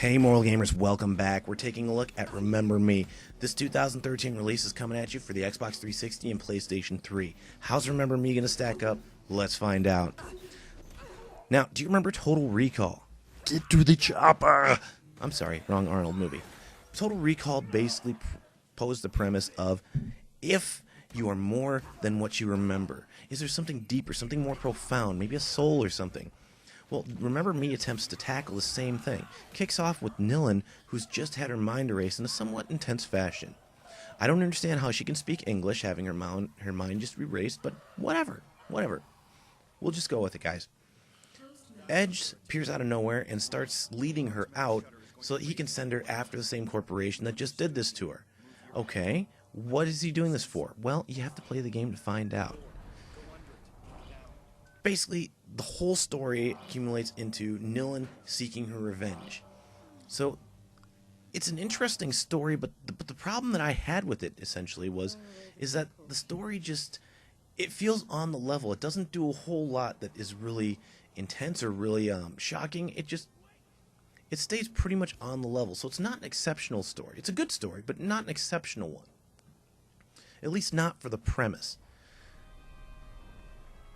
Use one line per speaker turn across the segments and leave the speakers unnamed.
Hey Moral Gamers, welcome back. We're taking a look at Remember Me. This 2013 release is coming at you for the Xbox 360 and PlayStation 3. How's Remember Me going to stack up? Let's find out. Now, do you remember Total Recall? Get to the chopper! I'm sorry, wrong Arnold movie. Total Recall basically posed the premise of, if you are more than what you remember, is there something deeper, something more profound, maybe a soul or something? Well, Remember Me attempts to tackle the same thing. Kicks off with Nilin, who's just had her mind erased in a somewhat intense fashion. I don't understand how she can speak English, having her mind just erased, but whatever. We'll just go with it, guys. Edge appears out of nowhere and starts leading her out so that he can send her after the same corporation that just did this to her. Okay, what is he doing this for? Well, you have to play the game to find out. Basically, the whole story accumulates into Nilin seeking her revenge. So, it's an interesting story, but the problem that I had with it, essentially, is that the story just, it feels on the level. It doesn't do a whole lot that is really intense or really shocking. It stays pretty much on the level. So it's not an exceptional story. It's a good story, but not an exceptional one. At least not for the premise.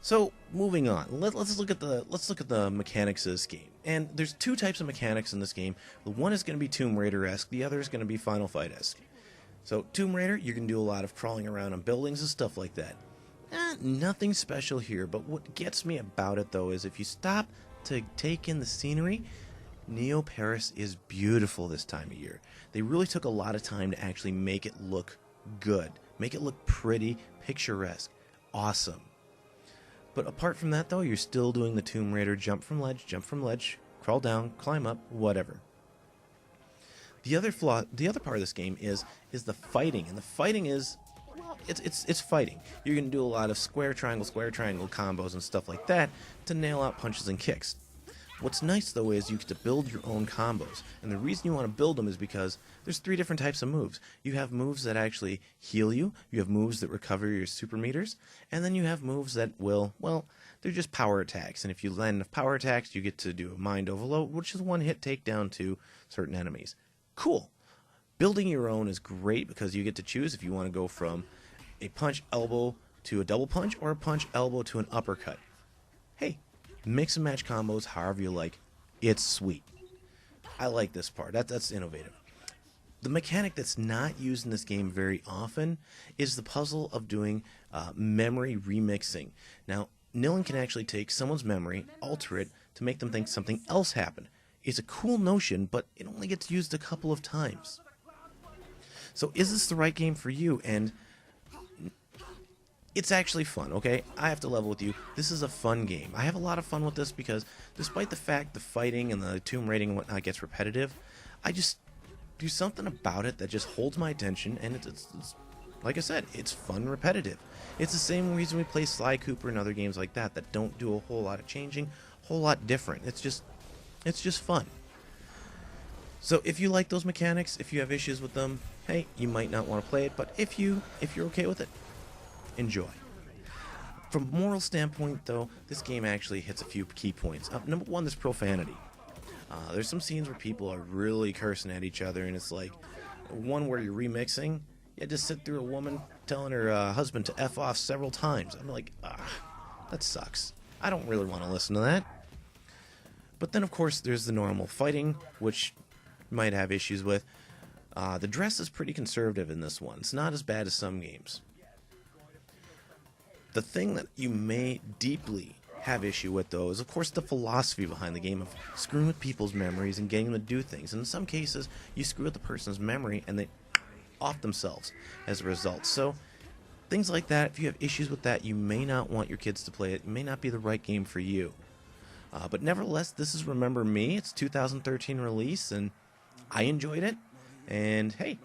So, moving on, let's look at the mechanics of this game. And there's two types of mechanics in this game. The one is going to be Tomb Raider-esque, the other is going to be Final Fight-esque. So, Tomb Raider, you can do a lot of crawling around on buildings and stuff like that. Nothing special here, but what gets me about it, though, is if you stop to take in the scenery, Neo Paris is beautiful this time of year. They really took a lot of time to actually make it look good, make it look pretty, picturesque, awesome. But apart from that, though, you're still doing the Tomb Raider jump from ledge, crawl down, climb up, whatever. The other part of this game is the fighting, and the fighting is, well, it's fighting. You're going to do a lot of square triangle combos and stuff like that to nail out punches and kicks. What's nice, though, is you get to build your own combos, and the reason you want to build them is because there's three different types of moves. You have moves that actually heal you, you have moves that recover your super meters, and then you have moves that will, well, they're just power attacks, and if you land enough power attacks, you get to do a mind overload, which is one-hit takedown to certain enemies. Cool. Building your own is great because you get to choose if you want to go from a punch elbow to a double punch or a punch elbow to an uppercut. Hey, mix and match combos however you like. It's sweet. I like this part. That's innovative. The mechanic that's not used in this game very often is the puzzle of doing memory remixing. Now, Nilin can actually take someone's memory, alter it, to make them think something else happened. It's a cool notion, but it only gets used a couple of times. So is this the right game for you? And it's actually fun, okay? I have to level with you. This is a fun game. I have a lot of fun with this because despite the fact the fighting and the tomb raiding and whatnot gets repetitive, I just do something about it that just holds my attention, and it's like I said, it's fun repetitive. It's the same reason we play Sly Cooper and other games like that don't do a whole lot of changing, a whole lot different. It's just fun. So if you like those mechanics, if you have issues with them, hey, you might not want to play it, but if you're okay with it, enjoy. From a moral standpoint, though, this game actually hits a few key points. Number one, there's profanity. There's some scenes where people are really cursing at each other, and it's like one where you're remixing. You had to sit through a woman telling her husband to F off several times. I'm like, that sucks. I don't really want to listen to that. But then, of course, there's the normal fighting, which you might have issues with. The dress is pretty conservative in this one. It's not as bad as some games. The thing that you may deeply have issue with, though, is, of course, the philosophy behind the game of screwing with people's memories and getting them to do things. And in some cases, you screw with the person's memory and they off themselves as a result. So, things like that, if you have issues with that, you may not want your kids to play it. It may not be the right game for you. But nevertheless, this is Remember Me. It's 2013 release, and I enjoyed it. And, hey,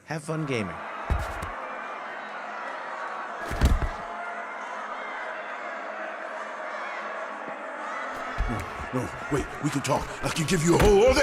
have fun gaming.
No, wait, we can talk. I can give you a whole other...